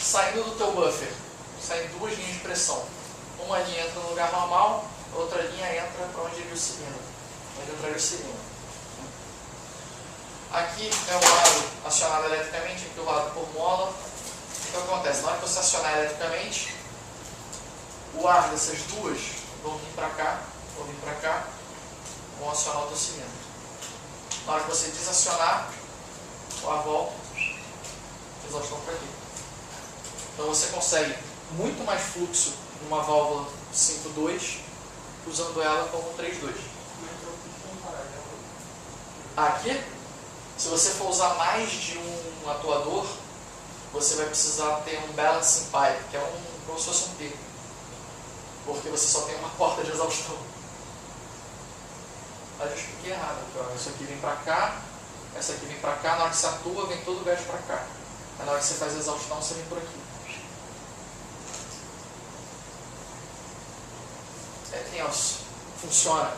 saindo do teu buffer, saem duas linhas de pressão. Uma linha entra no lugar normal, a outra linha entra para onde iria o cilindro. Onde entraria o cilindro. Aqui é o lado acionado eletricamente, aqui o lado por mola. O que acontece? Na hora que você acionar eletricamente, o ar dessas duas vão vir para cá, vão acionar o teu cilindro. Na hora que você desacionar, o ar volta, exaustão para aqui. Então você consegue muito mais fluxo numa válvula 5.2 usando ela como 3.2. Aqui, se você for usar mais de um atuador, você vai precisar ter um balancing pipe, que é como se fosse um P, porque você só tem uma porta de exaustão. Aí eu expliquei errado aqui, ó. Isso aqui vem para cá, essa aqui vem para cá, na hora que você atua vem todo o gás para cá. Aí na hora que você faz a exaustão você vem por aqui. É tenso, funciona.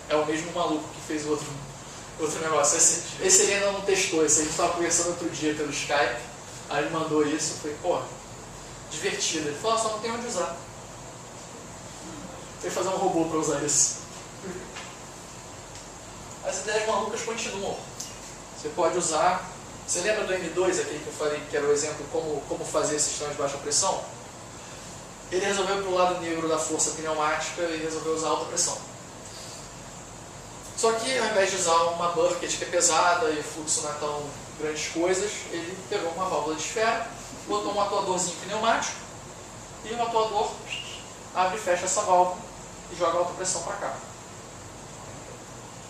É o mesmo maluco que fez o outro negócio. Esse ele ainda não testou, esse a gente estava conversando outro dia pelo Skype, aí ele mandou isso, eu falei, pô, divertido. Ele falou, só não tem onde usar. Tem que fazer um robô para usar isso. As ideias malucas continuam. Você pode usar... Você lembra do M2, aquele que eu falei que era o exemplo como fazer sistema de baixa pressão? Ele resolveu para o lado negro da força pneumática e resolveu usar alta pressão. Só que ao invés de usar uma bucket que é pesada e o fluxo não é tão grandes coisas, ele pegou uma válvula de esfera, botou um atuadorzinho pneumático e o atuador abre e fecha essa válvula e joga alta pressão para cá.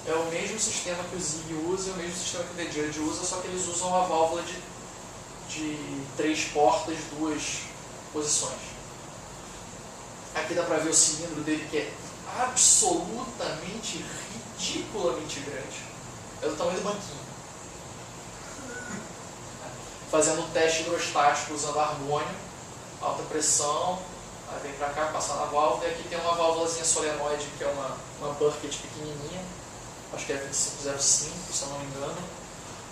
É o mesmo sistema que o Zig usa, é o mesmo sistema que o VDIRD usa, só que eles usam a válvula de 3 portas, 2 posições. Aqui dá para ver o cilindro dele, que é absolutamente, ridiculamente grande. É do tamanho do banquinho. Fazendo um teste hidrostático usando argônio, alta pressão, aí vem para cá, passa na válvula, e aqui tem uma válvulazinha solenoide, que é uma bucket pequenininha, acho que é 2505, se eu não me engano,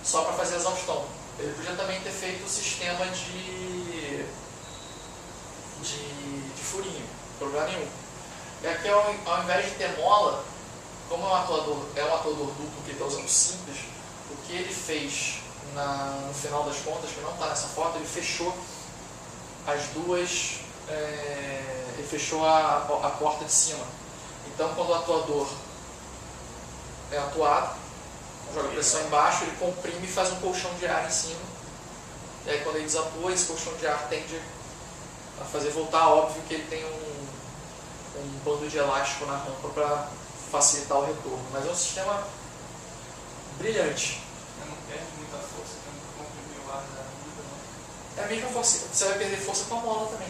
só para fazer exaustão. Ele podia também ter feito o sistema de furinho, problema nenhum. E aqui, ao invés de ter mola, como é um atuador duplo que está usando simples, o que ele fez no final das contas, que não está nessa foto, ele fechou as duas, ele fechou a porta de cima. Então, quando o atuador é atuado, joga pressão embaixo, ele comprime e faz um colchão de ar em cima. E aí, quando ele desatua, esse colchão de ar tende a fazer voltar. Óbvio que ele tem um bando de elástico na rampa para facilitar o retorno, mas é um sistema brilhante. Não perde muita força, tem que comprimir o ar da rampa, não? É a mesma força, você vai perder força com a mola também.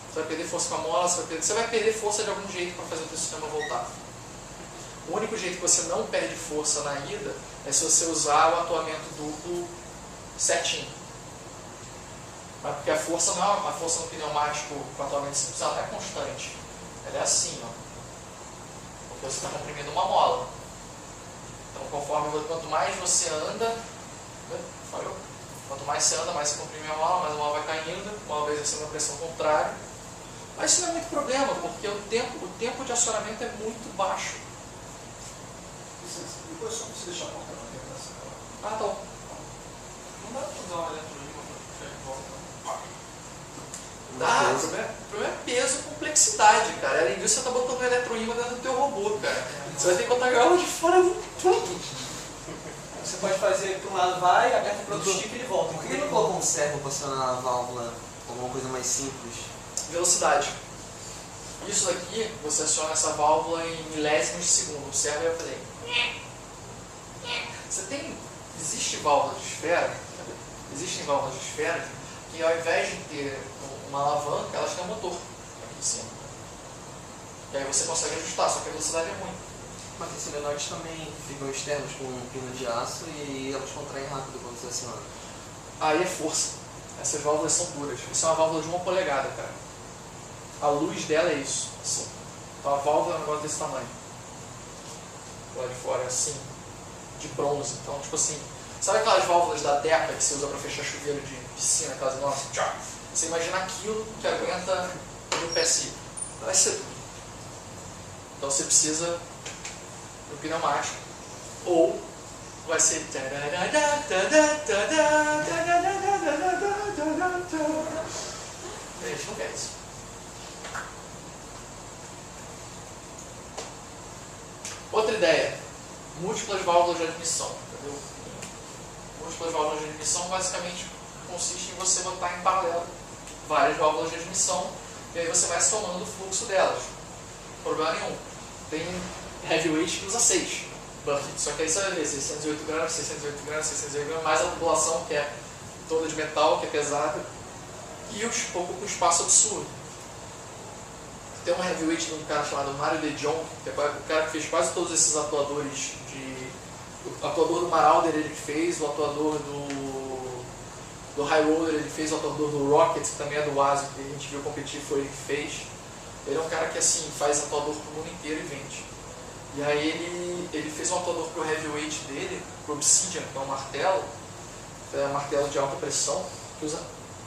Você vai perder força com a mola, você vai perder força de algum jeito para fazer o seu sistema voltar. O único jeito que você não perde força na ida é se você usar o atuamento duplo certinho. Mas porque a força no pneumático com atuamento simples ela não é constante. Ela é assim, ó. Porque você está comprimindo uma mola. Então, quanto mais você anda, quanto mais você anda, mais você comprime a mola vai caindo, uma vez exercendo a pressão contrária. Mas isso não é muito problema, porque o tempo de acionamento é muito baixo. Depois só você deixar a porta na tentação. Ah, tá bom. Não dá para usar uma eletrolima para puxar de volta. Dá, o problema é peso e complexidade, cara. Além disso, você está botando um eletroímã dentro do teu robô, cara. Você vai ter que botar a gaiola de fora de tudo. Você pode fazer para um lado, vai, aperta para outro stick e ele volta. Por que ele não colocou um servo para acionar a válvula, alguma coisa mais simples? Velocidade. Isso daqui, você aciona essa válvula em milésimos de segundo. O servo vai fazer. Existem válvulas de esfera que ao invés de ter uma alavanca, elas têm um motor aqui em cima. E aí você consegue ajustar, só que a velocidade é ruim. Mas esses solenoides também ficam externos com um pino de aço e elas contraem rápido quando você aciona. Aí é força. Essas válvulas são duras. Isso é uma válvula de 1 polegada, cara. A luz dela é isso, assim. Então a válvula é um negócio desse tamanho. Lá de fora é assim, de bronze. Então, tipo assim, Sabe aquelas válvulas da Deca que você usa para fechar chuveiro de piscina, aquelas enormes? Tchau! Você imagina aquilo que aguenta no PSI. Vai ser tudo. Então você precisa do pneumático. Ou vai ser. A gente não quer isso. Outra ideia. Múltiplas válvulas de admissão. Entendeu? Múltiplas válvulas de admissão basicamente consiste em você botar em paralelo várias válvulas de admissão e aí você vai somando o fluxo delas. Problema nenhum. Tem heavyweight que usa 6 buckets, só que aí você vai ver 608 gramas, 608 gramas, 608 gramas, mais a tubulação que é toda de metal, que é pesada, e ocupa um espaço absurdo. Tem um heavyweight de um cara chamado Mario De Jong, que é o cara que fez quase todos esses atuadores o atuador do Marauder ele fez, o atuador do High Roller ele fez, o atuador do Rocket, que também é do ASIO, que a gente viu competir, foi ele que fez. Ele é um cara que assim, faz atuador pro mundo inteiro e vende. E aí ele fez um atuador pro heavyweight dele, pro Obsidian, que é um martelo de alta pressão, que usa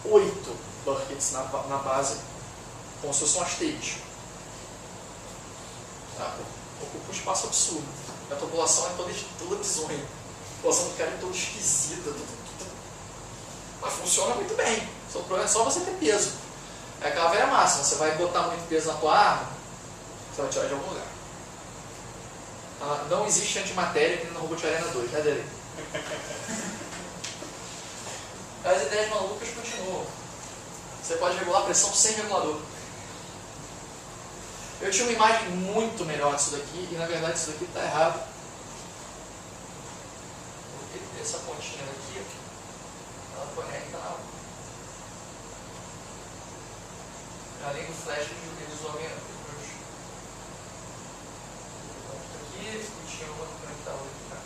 8 buckets na base, como se fosse um asterisco. Tá? Ocupa um espaço absurdo. A tubulação é toda bizonha. A tubulação do cara é toda esquisita. Mas funciona muito bem. O problema é só você ter peso. É aquela velha máxima. Você vai botar muito peso na tua arma, você vai tirar de algum lugar. Não existe antimatéria que no Robot Arena 2, né, Dele? As ideias malucas continuam. Você pode regular a pressão sem regulador. Eu tinha uma imagem muito melhor disso daqui e na verdade isso daqui está errado. Porque essa pontinha daqui, ela conecta além do flash de isolamento. Aqui e tinha uma que conectava aqui para cá.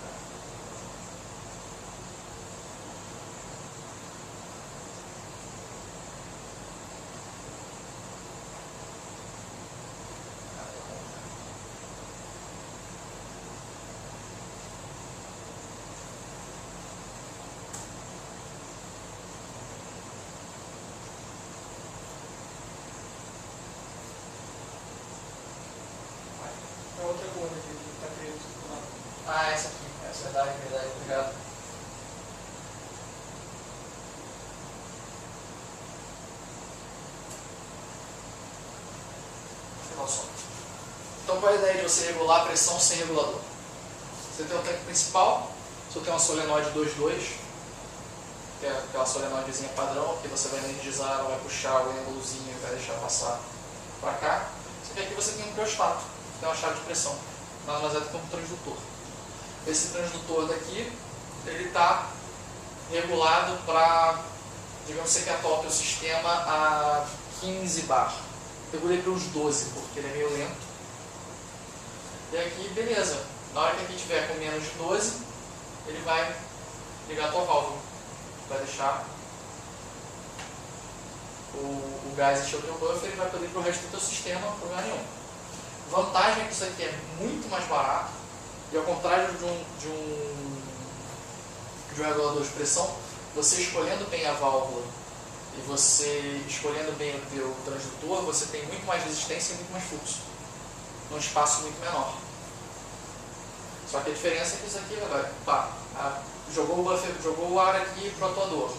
É outra coisa aqui que está preto. Ah, essa aqui. Essa é verdade, obrigado. Então qual é a ideia de você regular a pressão sem regulador? Você tem o tanque principal, você tem uma solenoide 2.2, que é aquela solenoidezinha padrão, que você vai energizar, ela vai puxar o ângulozinho e vai deixar passar para cá. Só que aqui você tem um criostato, que tem uma chave de pressão, nada mais é do que um transdutor. Esse transdutor daqui, ele está regulado para, digamos que atope o sistema a 15 bar. Regulei para uns 12, porque ele é meio lento. E aqui, beleza, na hora que aqui tiver com menos de 12, ele vai ligar a tua válvula. Vai deixar o gás encher o teu buffer e vai poder ir para o resto do teu sistema, não problema nenhum. Vantagem é que isso aqui é muito mais barato e ao contrário de um regulador de pressão, você escolhendo bem a válvula e você escolhendo bem o teu transdutor, você tem muito mais resistência e muito mais fluxo num espaço muito menor. Só que a diferença é que isso aqui jogou o buffer, jogou o ar aqui para o atuador.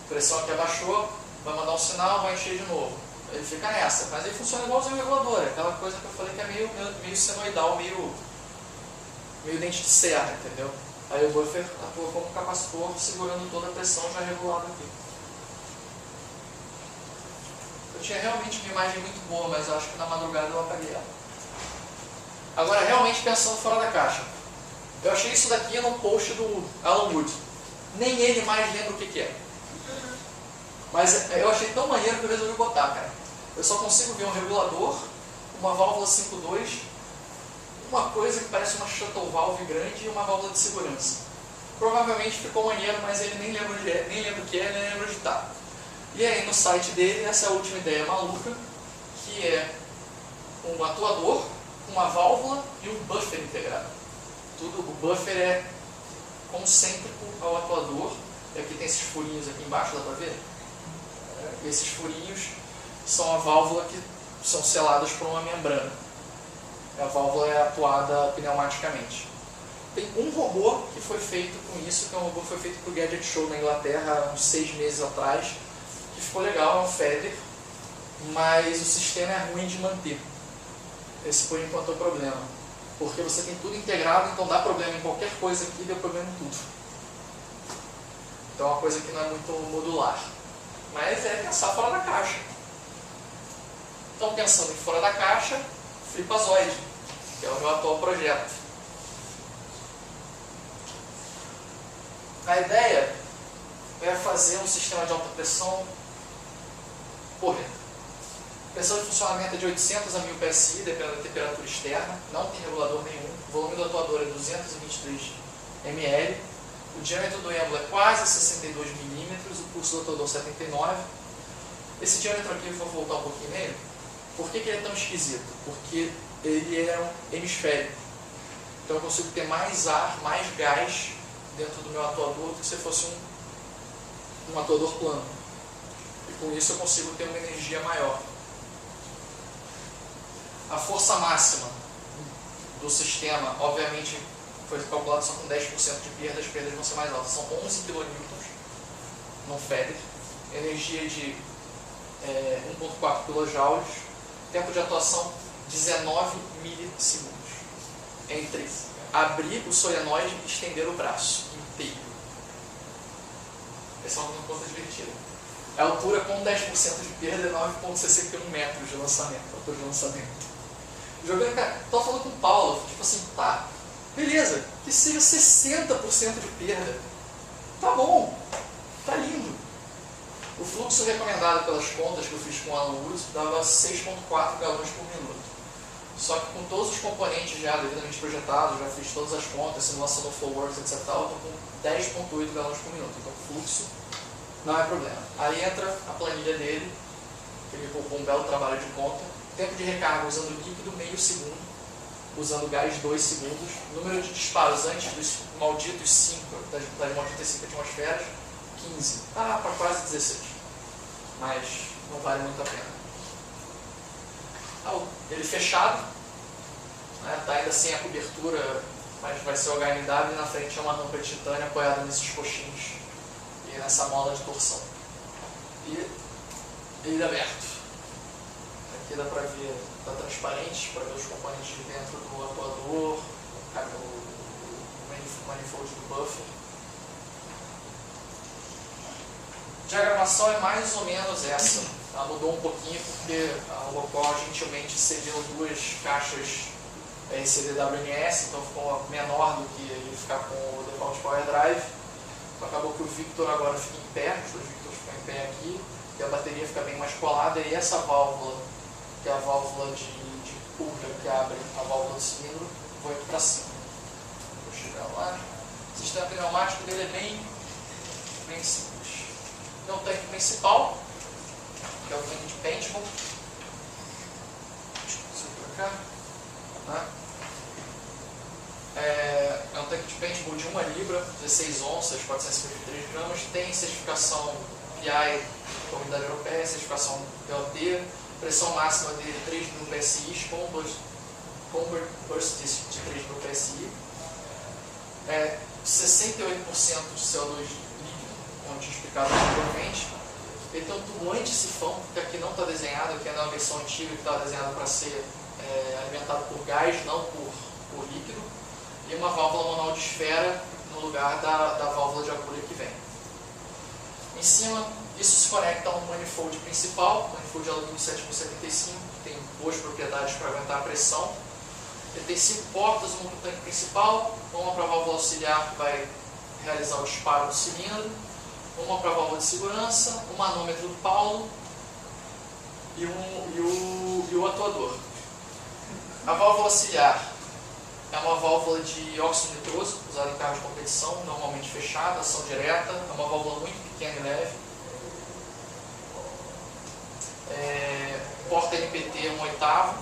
A pressão aqui abaixou, vai mandar um sinal, vai encher de novo. Ele fica nessa, mas ele funciona igualzinho o regulador, é aquela coisa que eu falei que é meio senoidal, meio dente de serra, entendeu? Aí o buffer atua como capacitor, segurando toda a pressão já regulada aqui. Eu tinha realmente uma imagem muito boa, mas eu acho que na madrugada eu apaguei ela. Agora, realmente pensando fora da caixa. Eu achei isso daqui no post do Alan Wood. Nem ele mais lembra o que é. Mas eu achei tão maneiro que eu resolvi botar, cara. Eu só consigo ver um regulador, uma válvula 5.2, uma coisa que parece uma shuttle valve grande e uma válvula de segurança. Provavelmente ficou maneiro, mas ele nem lembra o que é, nem lembra onde está. E aí no site dele, essa é a última ideia maluca, que é um atuador, uma válvula e um buffer integrado. O buffer é concêntrico ao atuador. E aqui tem esses furinhos aqui embaixo, dá para ver? E esses furinhos são a válvula que são seladas por uma membrana. A válvula é atuada pneumaticamente. Tem um robô que foi feito com isso, que é um robô que foi feito para o Gadget Show na Inglaterra há uns 6 meses atrás, que ficou legal, é um Feder, mas o sistema é ruim de manter. Esse por enquanto é o problema. Porque você tem tudo integrado, então dá problema em qualquer coisa aqui, deu problema em tudo. Então é uma coisa que não é muito modular. Mas é pensar fora da caixa. Então pensando em fora da caixa, Flipazoid, que é o meu atual projeto. A ideia é fazer um sistema de alta pressão porreta. A pressão de funcionamento é de 800 a 1000 PSI, dependendo da temperatura externa, não tem regulador nenhum. O volume do atuador é 223 ml, o diâmetro do êmbolo é quase 62 milímetros, o pulso do atuador 79. Esse diâmetro aqui, eu vou voltar um pouquinho nele. Por que ele é tão esquisito? Porque ele é um hemisférico. Então eu consigo ter mais ar, mais gás dentro do meu atuador do que se fosse um atuador plano. E com isso eu consigo ter uma energia maior. A força máxima do sistema, obviamente, foi calculado só com 10% de perda, as perdas vão ser mais altas. São 11 kN no Feder, energia de 1.4 kJ, tempo de atuação 19 milissegundos. Entre abrir o solenoide e estender o braço inteiro. Essa é uma conta divertida. A altura com 10% de perda é 9,61 metros de lançamento, altura de lançamento. Jogando, cara, tô falando com o Paulo, tipo assim, tá, beleza, que seja 60% de perda. Tá bom, tá lindo. O fluxo recomendado pelas contas que eu fiz com o Alan Uso dava 6,4 galões por minuto. Só que com todos os componentes já devidamente projetados, já fiz todas as contas, simulação do Flowworks, etc. Eu estou com 10,8 galões por minuto. Então o fluxo não é problema. Aí entra a planilha dele, que ele colocou um belo trabalho de conta. Tempo de recarga usando líquido meio segundo, usando gás 2 segundos. Número de disparos antes dos malditos 5, das malditas 5 atmosferas, 15. Ah, para quase 16. Mas não vale muito a pena. Ele fechado, né, tá ainda sem a cobertura, mas vai ser o HMW, e na frente é uma rampa de titânio apoiada nesses coxins e nessa mola de torção. E ele aberto. Aqui dá para ver, está transparente, para ver os componentes de dentro do atuador, o manifold do buffer. A diagramação é mais ou menos essa. Ela mudou um pouquinho porque a Robocall gentilmente cedeu 2 caixas CDWMS, então ficou menor do que ele ficar com o Default Power Drive. Então acabou que o Victor agora fica em pé, os 2 Victors ficam em pé aqui, e a bateria fica bem mais colada, e essa válvula, que é a válvula de purga que abre a válvula do cilindro, vou aqui para cima. Vou chegar lá. O sistema pneumático dele é bem simples. Tem um tanque principal, que é o tanque de paintball. Deixa eu subir para cá. Né? É um tanque de paintball de 1 libra, 16 onças, 453 gramas. Tem certificação PI, Comunidade Europeia, certificação PLT. Pressão máxima dele 3.000 PSI, com burst de 3.000 PSI. 68% de CO2 líquido, como eu tinha explicado anteriormente. Ele tem um tubo anti-sifão, que aqui não está desenhado, que é na versão antiga que estava desenhado para ser alimentado por gás, não por líquido. E uma válvula manual de esfera no lugar da válvula de agulha que vem. Em cima, isso se conecta a um manifold principal, manifold de alumínio 7075, que tem boas propriedades para aguentar a pressão. Ele tem 5 portas, uma para o tanque principal, uma para a válvula auxiliar que vai realizar o disparo do cilindro, uma para a válvula de segurança, um manômetro do Paulo e o atuador. A válvula auxiliar é uma válvula de óxido nitroso, usada em carros de competição, normalmente fechada, ação direta, é uma válvula muito pequena e leve. Porta NPT 1/8,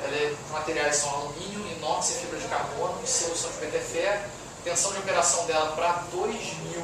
ela é, os materiais são alumínio, inox e fibra de carbono, e solução de PTFE. tensão de operação dela para 2.000